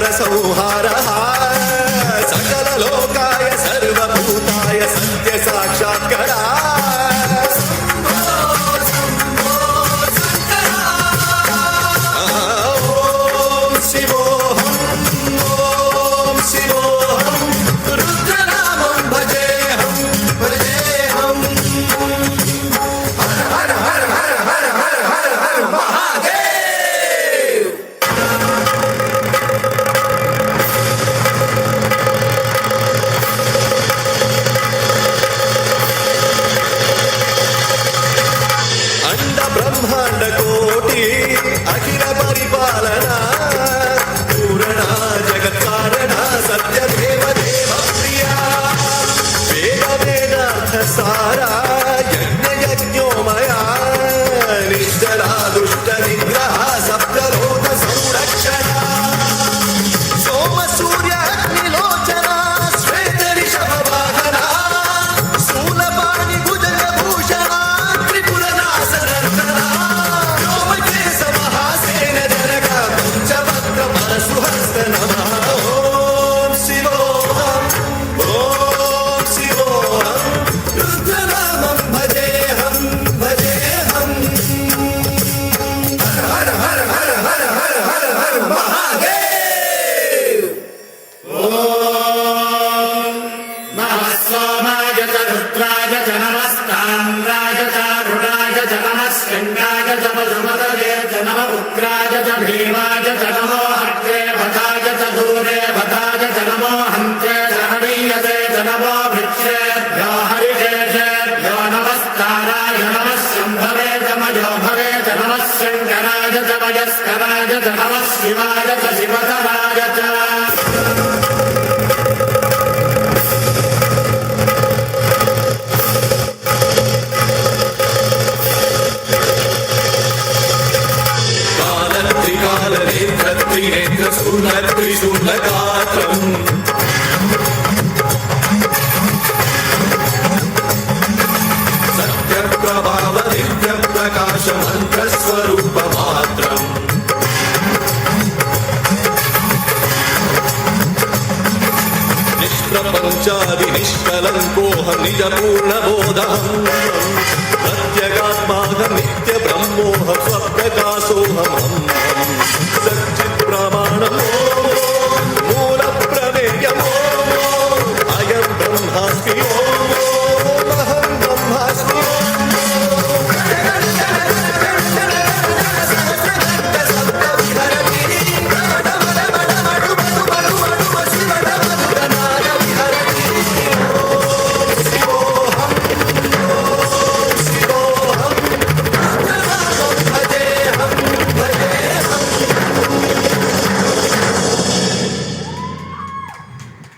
घोर संहारः सकल लोकाय सर्वभूताय सत्य साक्षात्करा ब्रह्मांड कोटि अखिल परिपालना पूर्णा जगत कारणा सत्य देव देव प्रिया वेद वेदार्थ सारा यज्ञ यज्ञोमया निश्चला दुष्ट निग्रह सप्तलोक संरक्षणा सोम सूर्य अग्निलोचना श्वेत ऋषभ वाहना शूलपाणि भुजग भूषणा त्रिपुर नाशना सुहस्त नमः ओम शिवोहम रुद्रनामं भजेहम हर हर हर हर हर हर हर महादेव ओम नमः सोमाय च रुद्राय च नमस्ताम्राय च रुणाय च नमः शङ्काय च पशुपतये च नमः उग्राय च भीमाय च नमो भताय च दूरे भताय च नमो हन्त्रे जहनीयते च नमो भृक्षेभ्यो हरिकेशेभ्यो नमस्काराय नमः शम्भवे च मयोभवे च नमः शङ्कराय च मयस्कराय च नमः शिवाय च शिवतराय च त्रिनेत्र शूलगात्रम् सत्यप्रभाव दिव्य प्रकाश मंत्र स्वरूप मात्रम् निष्प्रपञ्चादि निष्कलङ्कोऽहं निज पूर्णबोधहम् प्रत्यगात्माहं नित्य ब्रह्मोऽहं स्वप्रकाशोऽहम् सच्चित् प्रमाणम्